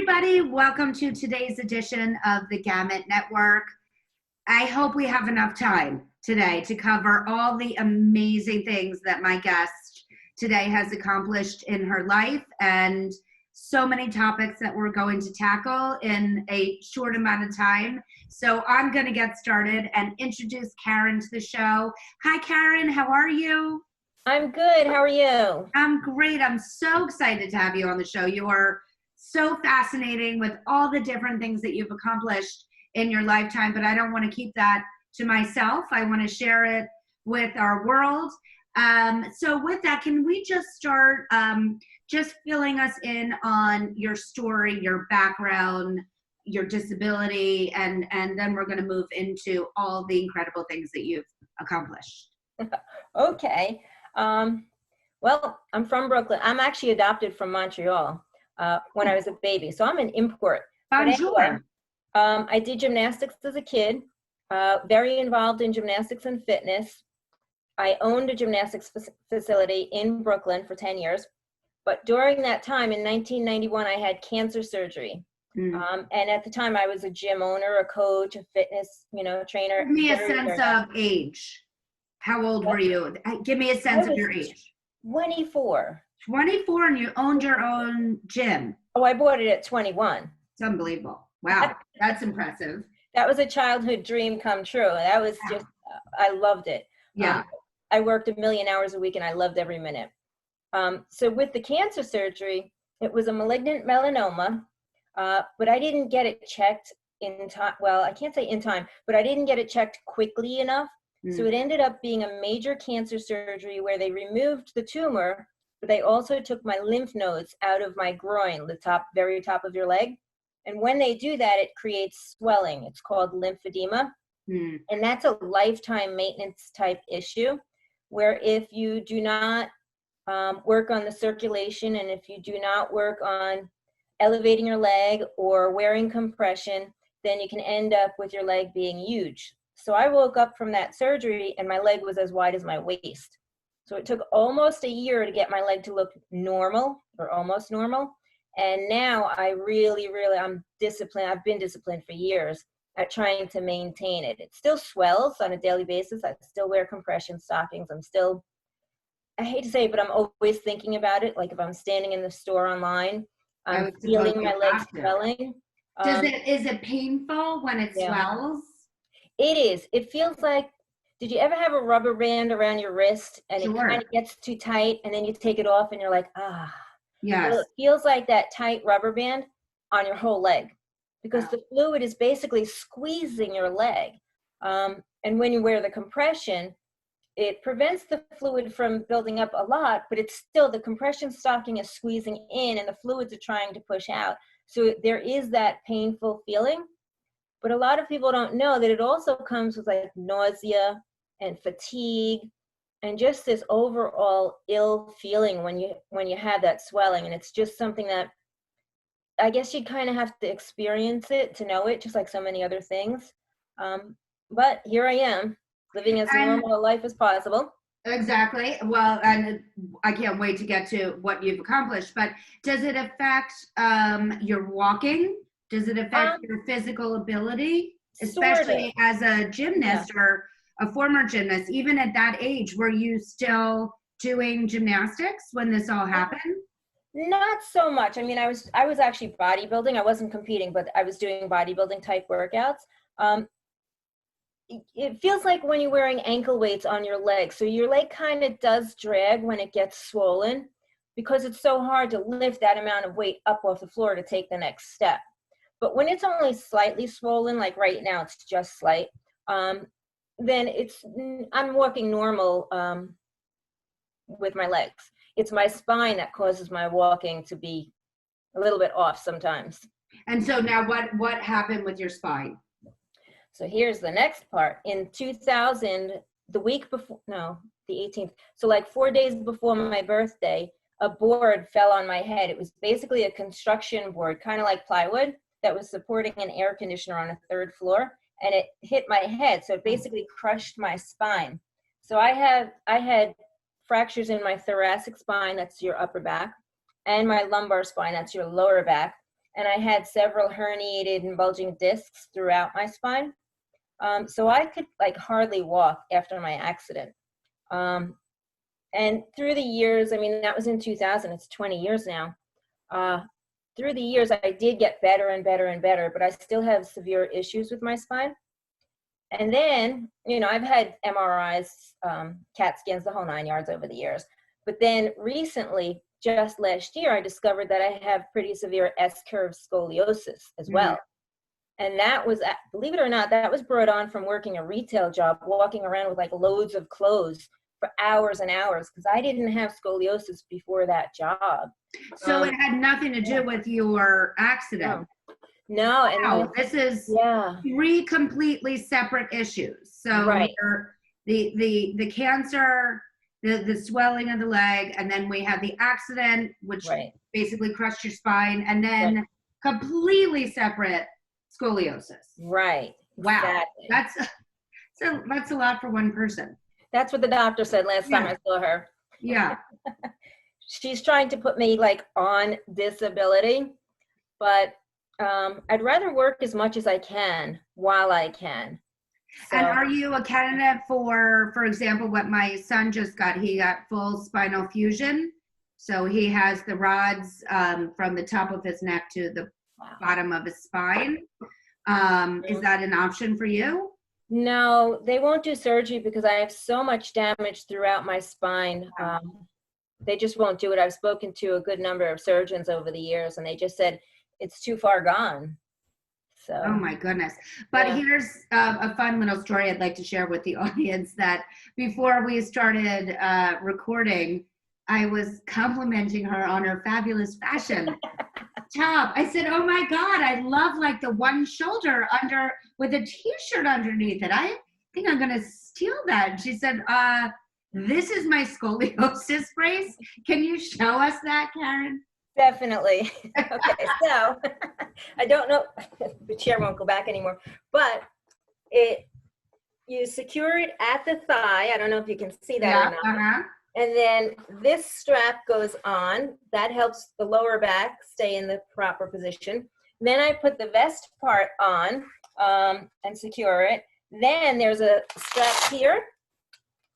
everybody. Welcome to today's edition of the Gamut Network. I hope we have enough time today to cover all the amazing things that my guest today has accomplished in her life and so many topics that we're going to tackle in a short amount of time. So I'm going to get started and introduce Karen to the show. Hi, Karen. How are you? I'm good. How are you? I'm great. I'm so excited to have you on the show. You are so fascinating with all the different things that you've accomplished in your lifetime, but I don't want to keep that to myself. I want to share it with our world. So with that, can we just start just filling us in on your story, your background, your disability, and then we're going to move into all the incredible things that you've accomplished. Okay. Well, I'm from Brooklyn. I'm actually adopted from Montreal when I was a baby, so I'm an import. Bonjour. Anyway, I did gymnastics as a kid, very involved in gymnastics and fitness. I owned a gymnastics facility in Brooklyn for 10 years, but during that time in 1991, I had cancer surgery. And at the time I was a gym owner, a coach, a fitness, trainer. Give me a sense of age. How old were you? Give me a sense of your age. 24. 24 and you owned your own gym. Oh, I bought it at 21. It's unbelievable. Wow, that's impressive. That was a childhood dream come true. That was just, I loved it. Yeah. I worked 1 million hours a week and I loved every minute. So with the cancer surgery, it was a malignant melanoma, but I didn't get it checked in time. Well, I can't say in time, but I didn't get it checked quickly enough. So it ended up being a major cancer surgery where they removed the tumor, but they also took my lymph nodes out of my groin, the very top of your leg. And when they do that, it creates swelling. It's called lymphedema. And that's a lifetime maintenance type issue where if you do not work on the circulation and if you do not work on elevating your leg or wearing compression, then you can end up with your leg being huge. So I woke up from that surgery and my leg was as wide as my waist. So it took almost a year to get my leg to look normal or almost normal. And now I'm disciplined. I've been disciplined for years at trying to maintain it. It still swells on a daily basis. I still wear compression stockings. I hate to say it, but I'm always thinking about it. Like if I'm standing in the store online, I'm feeling my legs swelling. Is it painful when it swells? It is. It feels like, did you ever have a rubber band around your wrist and it kind of gets too tight and then you take it off and you're like, ah. Yes. Well, it feels like that tight rubber band on your whole leg because the fluid is basically squeezing your leg. And when you wear the compression, it prevents the fluid from building up a lot, but it's still, the compression stocking is squeezing in and the fluids are trying to push out. So there is that painful feeling. But a lot of people don't know that it also comes with like nausea and fatigue and just this overall ill feeling when you have that swelling. And it's just something that I guess you kind of have to experience it to know it, just like so many other things. But here I am, living as normal a life as possible. Exactly. Well, and I can't wait to get to what you've accomplished. But does it affect your walking? Does it affect your physical ability, especially as a gymnast or a former gymnast? Even at that age, were you still doing gymnastics when this all happened? Not so much. I mean, I was actually bodybuilding. I wasn't competing, but I was doing bodybuilding type workouts. It feels like when you're wearing ankle weights on your leg. So your leg kind of does drag when it gets swollen because it's so hard to lift that amount of weight up off the floor to take the next step. But when it's only slightly swollen, like right now, it's just slight, then I'm walking normal with my legs. It's my spine that causes my walking to be a little bit off sometimes. And so now what happened with your spine? So here's the next part. In 2000, the 18th, so like 4 days before my birthday, a board fell on my head. It was basically a construction board, kind of like plywood, that was supporting an air conditioner on a 3rd floor, and it hit my head. So it basically crushed my spine. So I had fractures in my thoracic spine, that's your upper back, and my lumbar spine, that's your lower back. and I had several herniated and bulging discs throughout my spine. So I could like hardly walk after my accident. And through the years, I mean, that was in 2000, it's 20 years now. Through the years, I did get better and better and better, but I still have severe issues with my spine. And then, you know, I've had MRIs, CAT scans, the whole 9 yards over the years. But then recently, just last year, I discovered that I have pretty severe S-curve scoliosis as well. And that was, believe it or not, that was brought on from working a retail job, walking around with like loads of clothes for hours and hours, because I didn't have scoliosis before that job. So it had nothing to do with your accident. No, and wow, this is three completely separate issues. So the cancer, the swelling of the leg, and then we have the accident, which basically crushed your spine, and then completely separate scoliosis. Right. Wow. Exactly. That's a lot for one person. That's what the doctor said last time I saw her. Yeah. She's trying to put me like on disability, but I'd rather work as much as I can while I can. So. And are you a candidate for example, what my son just got? He got full spinal fusion. So he has the rods from the top of his neck to the bottom of his spine. Is that an option for you? No, they won't do surgery because I have so much damage throughout my spine. They just won't do it. I've spoken to a good number of surgeons over the years, and they just said it's too far gone. So. Oh my goodness. But here's a fun little story I'd like to share with the audience, that before we started recording, I was complimenting her on her fabulous fashion top. I said, oh my God, I love like the one shoulder under with a t-shirt underneath it. I think I'm going to steal that. And she said, this is my scoliosis brace. Can you show us that, Karen? Definitely. Okay, so I don't know, the chair won't go back anymore, but you secure it at the thigh. I don't know if you can see that or not. And then this strap goes on. That helps the lower back stay in the proper position. Then I put the vest part on and secure it. Then there's a strap here,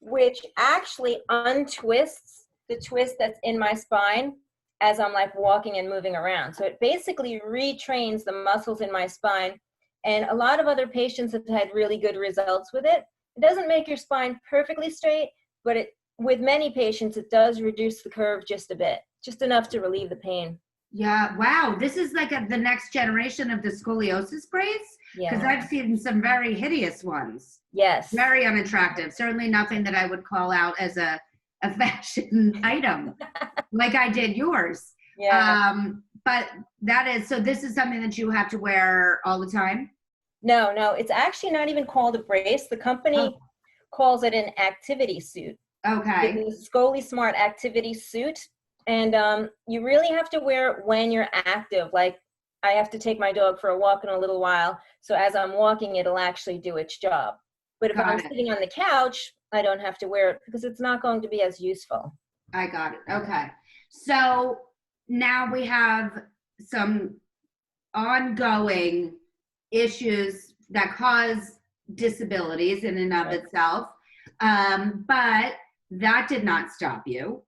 which actually untwists the twist that's in my spine as I'm like walking and moving around. So it basically retrains the muscles in my spine. And a lot of other patients have had really good results with it. It doesn't make your spine perfectly straight, but with many patients, it does reduce the curve just a bit, just enough to relieve the pain. Yeah, wow. This is like the next generation of the scoliosis brace? Because I've seen some very hideous ones. Yes. Very unattractive. Certainly nothing that I would call out as a fashion item, like I did yours. Yeah. But so this is something that you have to wear all the time? No, it's actually not even called a brace. The company calls it an activity suit. Okay. It's a ScoliSmart activity suit. And you really have to wear it when you're active. Like I have to take my dog for a walk in a little while. So as I'm walking, it'll actually do its job. But if I'm sitting on the couch, I don't have to wear it because it's not going to be as useful. I got it. Okay. So now we have some ongoing issues that cause disabilities in and of itself. But that did not stop you,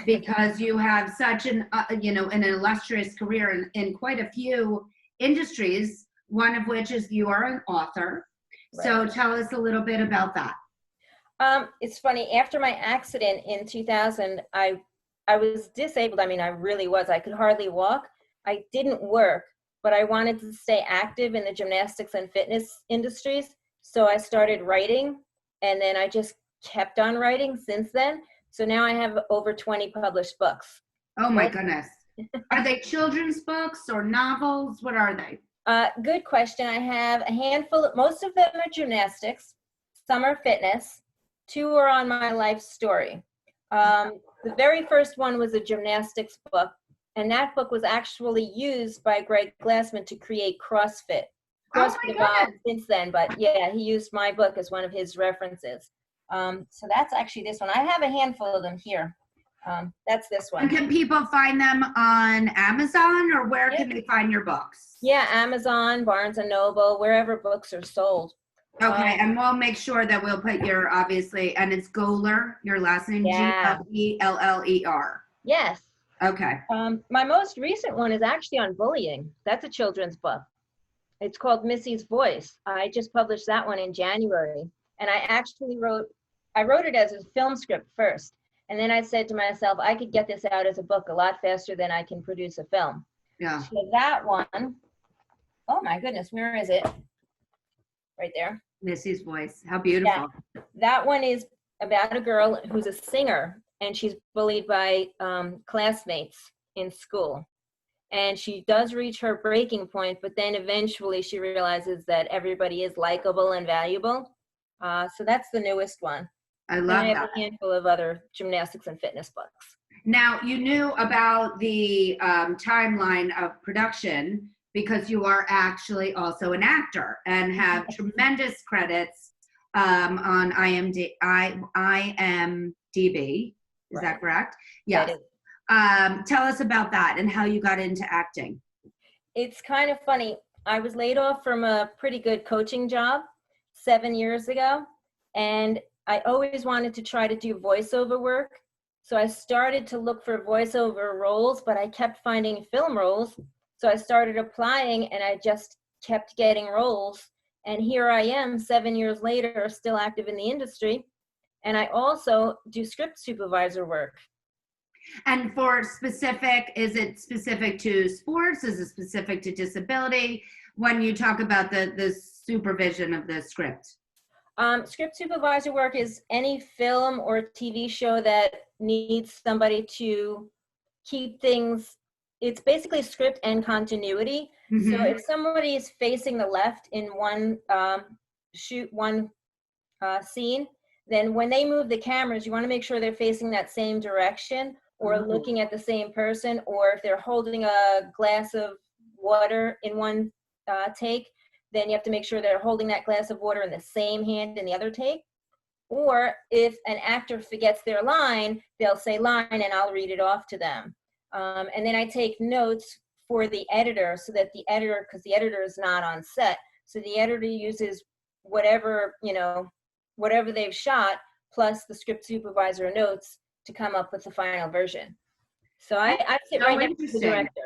because you have such an illustrious career in quite a few industries, one of which is you are an author. Right. So tell us a little bit about that. It's funny, after my accident in 2000, I was disabled. I mean, I really was. I could hardly walk. I didn't work, but I wanted to stay active in the gymnastics and fitness industries. So I started writing, and then I just kept on writing since then. So now I have over 20 published books. Oh my goodness. Are they children's books or novels? What are they? Good question. I have a handful. Most of them are gymnastics. Some are fitness. 2 are on my life story. The very first one was a gymnastics book, and that book was actually used by Greg Glassman to create CrossFit. CrossFit evolved since then, but yeah, he used my book as one of his references. So that's actually this one. I have a handful of them here. That's this And one. can people find them on Amazon, or where can they find your books? Yeah, Amazon, Barnes and Noble, wherever books are sold. Okay, and we'll make sure that we'll put your, obviously, and it's Goeller, your last name, Yeah. G-L-E-L-L-E-R. Yes. Okay. My most recent one is actually on bullying. That's a children's book. It's called Missy's Voice. I just published that one in January. And I wrote it as a film script first. And then I said to myself, I could get this out as a book a lot faster than I can produce a film. Yeah. So that one, oh my goodness, where is it? Right there. Missy's Voice. How beautiful. Yeah. That one is about a girl who's a singer, and she's bullied by classmates in school. And she does reach her breaking point, but then eventually she realizes that everybody is likable and valuable. So that's the newest one. I love I have that. a handful of other gymnastics and fitness books. Now, you knew about the timeline of production because you are actually also an actor and have tremendous credits on IMDb. Is Right. that correct? Yes. Tell us about that and how you got into acting. It's kind of funny. I was laid off from a pretty good coaching job 7 years ago, and I always wanted to try to do voiceover work. So I started to look for voiceover roles, but I kept finding film roles. So I started applying, and I just kept getting roles. And here I am 7 years later, still active in the industry. And I also do script supervisor work. And for specific, is it specific to sports? Is it specific to disability? When you talk about the supervision of the script? Script supervisor work is any film or TV show that needs somebody to keep things, it's basically script and continuity. Mm-hmm. So if somebody is facing the left in one scene, then when they move the cameras, you want to make sure they're facing that same direction or looking at the same person, or if they're holding a glass of water in one take, then you have to make sure they're holding that glass of water in the same hand in the other take. Or if an actor forgets their line, they'll say line and I'll read it off to them. And then I take notes for the editor so that the editor, because the editor is not on set, so the editor uses whatever, whatever they've shot plus the script supervisor notes to come up with the final version. So I sit right next to the director.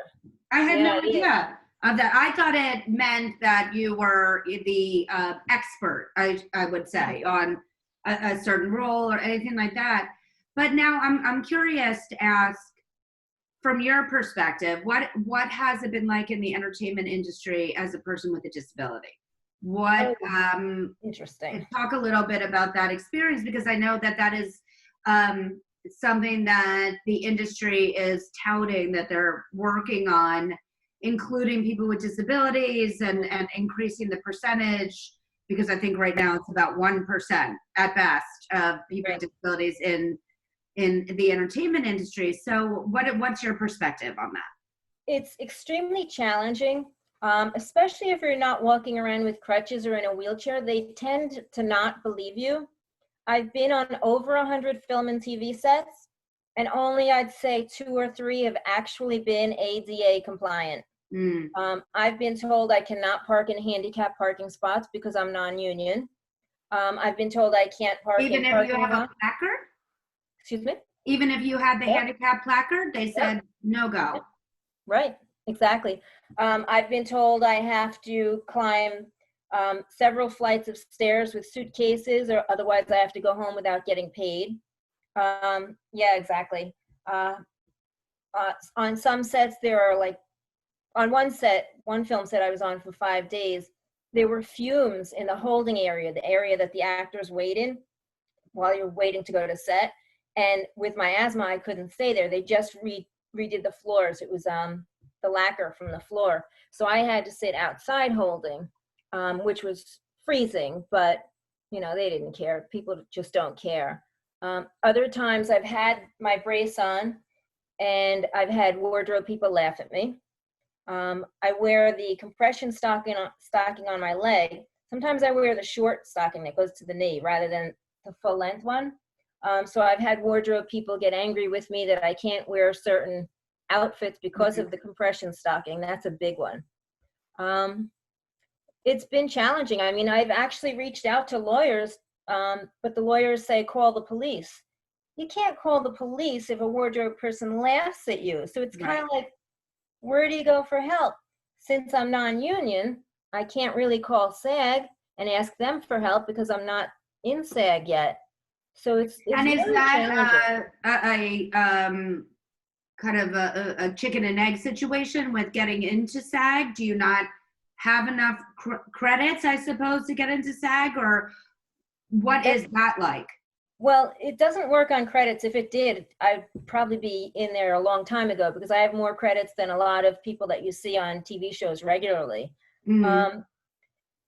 I had no idea of that. I thought it meant that you were the expert, I would say, on a certain role or anything like that. But now I'm curious to ask, from your perspective, what has it been like in the entertainment industry as a person with a disability? Interesting. Talk a little bit about that experience, because I know that is something that the industry is touting that they're working on, including people with disabilities and increasing the percentage, because I think right now it's about 1% at best of people with disabilities in the entertainment industry. So what's your perspective on that? It's extremely challenging, especially if you're not walking around with crutches or in a wheelchair. They tend to not believe you. I've been on over 100 film and TV sets, and only I'd say 2 or 3 have actually been ADA compliant. I've been told I cannot park in handicapped parking spots because I'm non-union. I've been told I can't park even in if you have a placard? Excuse me? Even if you had the handicap placard, they said no go. Right, exactly. I've been told I have to climb several flights of stairs with suitcases, or otherwise I have to go home without getting paid. Yeah, exactly. On some sets, there are on one film set I was on for 5 days, there were fumes in the holding area, the area that the actors wait in while you're waiting to go to set. And with my asthma, I couldn't stay there. They just redid the floors. It was the lacquer from the floor. So I had to sit outside holding, which was freezing, but they didn't care. People just don't care. Other times I've had my brace on and I've had wardrobe people laugh at me. I wear the compression stocking on my leg. Sometimes I wear the short stocking that goes to the knee rather than the full length one. So I've had wardrobe people get angry with me that I can't wear certain outfits because of the compression stocking. That's a big one. It's been challenging. I mean, I've actually reached out to lawyers, but the lawyers say call the police. You can't call the police if a wardrobe person laughs at you. So it's kind of like, where do you go for help? Since I'm non-union, I can't really call SAG and ask them for help because I'm not in SAG yet. So it's and is really that a kind of a chicken and egg situation with getting into SAG? Do you not have enough credits, I suppose, to get into SAG, or what is that like? Well, it doesn't work on credits. If it did, I'd probably be in there a long time ago because I have more credits than a lot of people that you see on TV shows regularly. Mm-hmm.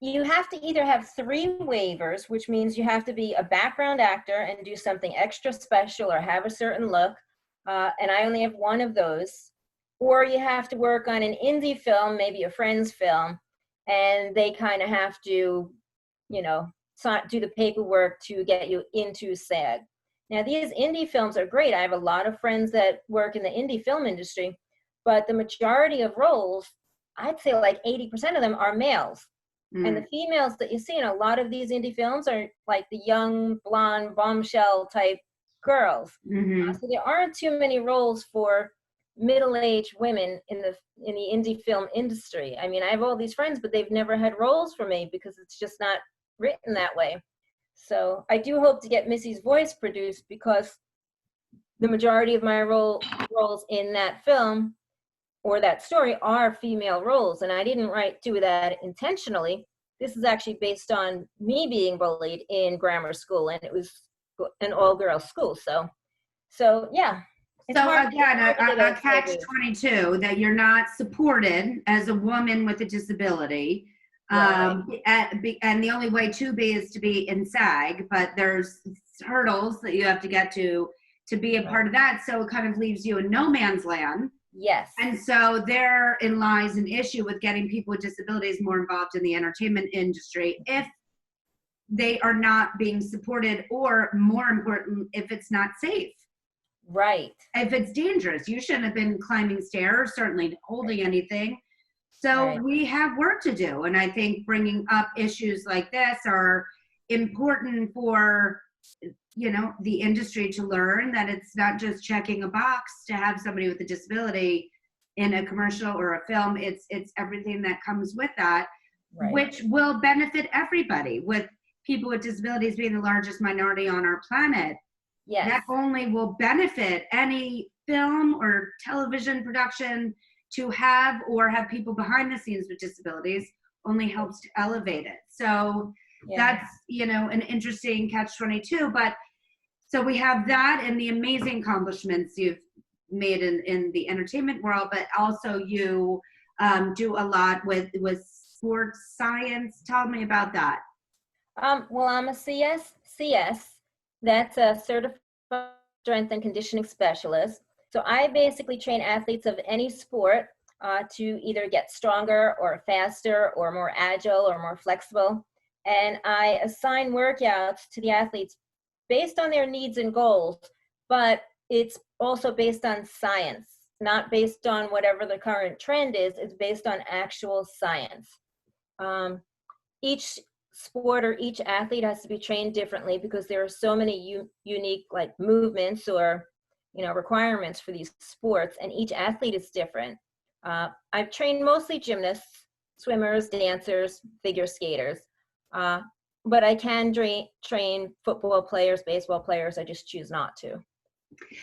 You have to either have 3 waivers, which means you have to be a background actor and do something extra special or have a certain look. And I only have 1 of those. Or you have to work on an indie film, maybe a friend's film, and they kind of have to, you know, do the paperwork to get you into SAG. Now, these indie films are great. I have a lot of friends that work in the indie film industry, but the majority of roles, I'd say like 80% of them are males. And the females that you see in a lot of these indie films are like the young, blonde, bombshell type girls. So there aren't too many roles for middle-aged women in the indie film industry. I mean, I have all these friends, but they've never had roles for me because it's just not written that way. So I do hope to get Missy's Voice produced because the majority of my roles in that film or that story are female roles, and I didn't do that intentionally. This is actually based on me being bullied in grammar school, and it was an all-girls school. So yeah. So again, a catch-22 that you're not supported as a woman with a disability. And the only way to be is to be in SAG, but there's hurdles that you have to get to be a part of that. So it kind of leaves you in no man's land. Yes. And so therein lies an issue with getting people with disabilities more involved in the entertainment industry if they are not being supported, or more important, if it's not safe. Right. If it's dangerous, you shouldn't have been climbing stairs, certainly holding anything. So we have work to do. And I think bringing up issues like this are important for, you know, the industry to learn that it's not just checking a box to have somebody with a disability in a commercial or a film. It's everything that comes with that, which will benefit everybody, with people with disabilities being the largest minority on our planet. Yes. That only will benefit any film or television production to have, or have people behind the scenes with disabilities, only helps to elevate it. So that's, you know, an interesting catch-22. But so we have that and the amazing accomplishments you've made in the entertainment world, but also you do a lot with sports science. Tell me about that. Well, I'm a CS. That's a certified strength and conditioning specialist. So I basically train athletes of any sport to either get stronger or faster or more agile or more flexible. And I assign workouts to the athletes based on their needs and goals, but it's also based on science, not based on whatever the current trend is. It's based on actual science. Each sport or each athlete has to be trained differently because there are so many unique like movements or, you know, requirements for these sports, and each athlete is different. I've trained mostly gymnasts, swimmers, dancers, figure skaters, but I can train football players, baseball players. I just choose not to.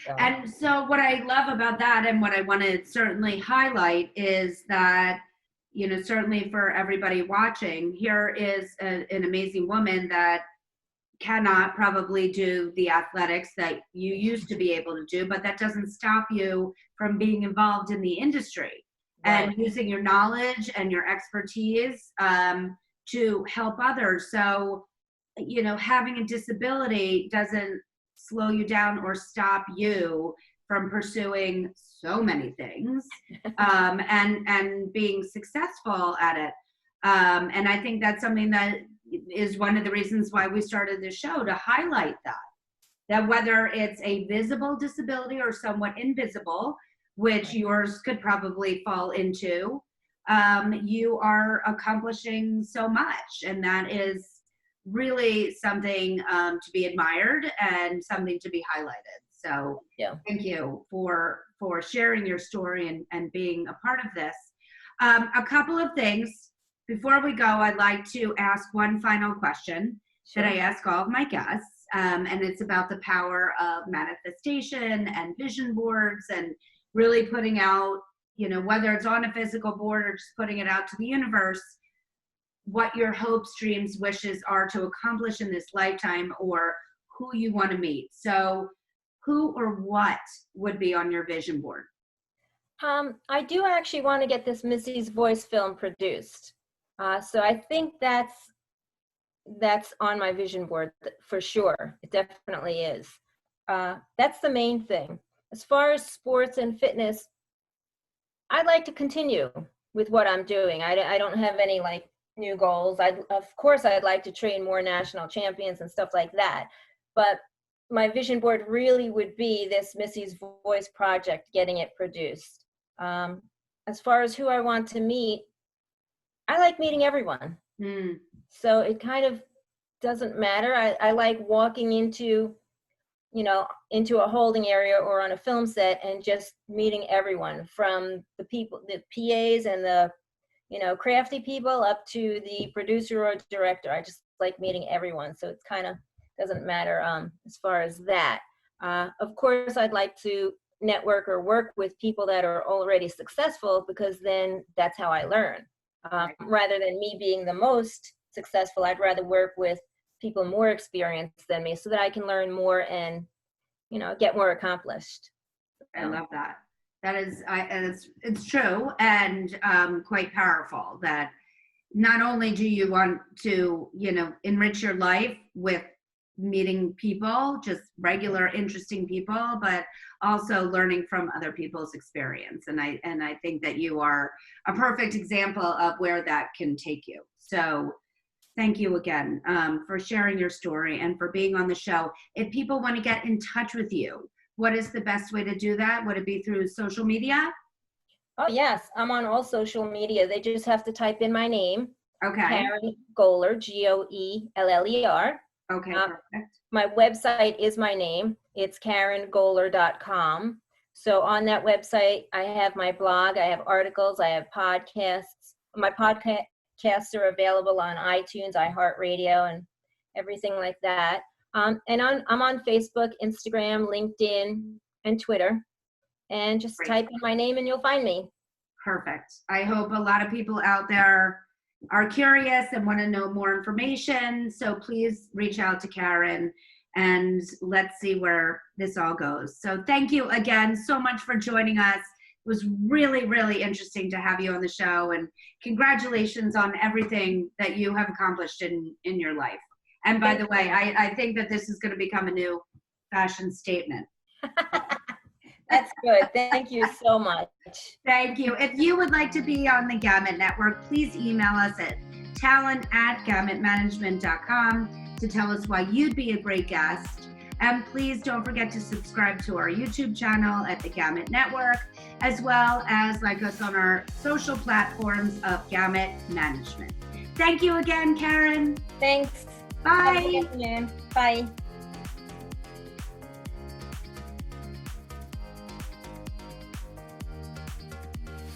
So. And so what I love about that, and what I want to certainly highlight, is that, you know, certainly for everybody watching, here is an amazing woman that cannot probably do the athletics that you used to be able to do, but that doesn't stop you from being involved in the industry and using your knowledge and your expertise to help others. So, you know, having a disability doesn't slow you down or stop you from pursuing so many things and being successful at it. And I think that's something that is one of the reasons why we started the show, to highlight that. that whether it's a visible disability or somewhat invisible, which yours could probably fall into, you are accomplishing so much. And that is really something to be admired and something to be highlighted. So Yeah. thank you for sharing your story and being a part of this. A couple of things before we go. I'd like to ask one final question that I ask all of my guests, and it's about the power of manifestation and vision boards and really putting out, whether it's on a physical board or just putting it out to the universe, what your hopes, dreams, wishes are to accomplish in this lifetime, or who you want to meet. So who or what would be on your vision board? I do actually want to get this Missy's Voice film produced. So I think that's on my vision board for sure. It definitely is. That's the main thing. As far as sports and fitness, I'd like to continue with what I'm doing. I don't have any like new goals. Of course, I'd like to train more national champions and stuff like that. But my vision board really would be this Missy's Voice project, getting it produced. As far as who I want to meet, I like meeting everyone. So it kind of doesn't matter. I like walking into a holding area or on a film set and just meeting everyone, from the people, the PAs and the, crafty people up to the producer or director. I just like meeting everyone. So it's kind of doesn't matter as far as that. Of course, I'd like to network or work with people that are already successful, because then that's how I learn. Rather than me being the most successful, I'd rather work with people more experienced than me so that I can learn more and, get more accomplished. I love that. That is, it's true and quite powerful that not only do you want to, enrich your life with meeting people, just regular, interesting people, but also learning from other people's experience. And I think that you are a perfect example of where that can take you. So thank you again for sharing your story and for being on the show. If people want to get in touch with you, what is the best way to do that? Would it be through social media? Oh, yes. I'm on all social media. They just have to type in my name. Okay. Karen Goeller, Goeller. Okay, perfect. My website is my name. It's KarenGoeller.com. So on that website, I have my blog, I have articles, I have podcasts. My podcasts are available on iTunes, iHeartRadio, and everything like that. And I'm on Facebook, Instagram, LinkedIn, and Twitter. And just type in my name and you'll find me. Perfect. I hope a lot of people out there are curious and want to know more information. So please reach out to Karen and let's see where this all goes. So thank you again so much for joining us. It was really, really interesting to have you on the show, and congratulations on everything that you have accomplished in your life. And by the way, I think that this is going to become a new fashion statement. That's good. Thank you so much. Thank you. If you would like to be on the Gamut Network, please email us at talent@gamutmanagement.com to tell us why you'd be a great guest. And please don't forget to subscribe to our YouTube channel at the Gamut Network, as well as like us on our social platforms of Gamut Management. Thank you again, Karen. Thanks. Bye. Have a good afternoon. Bye.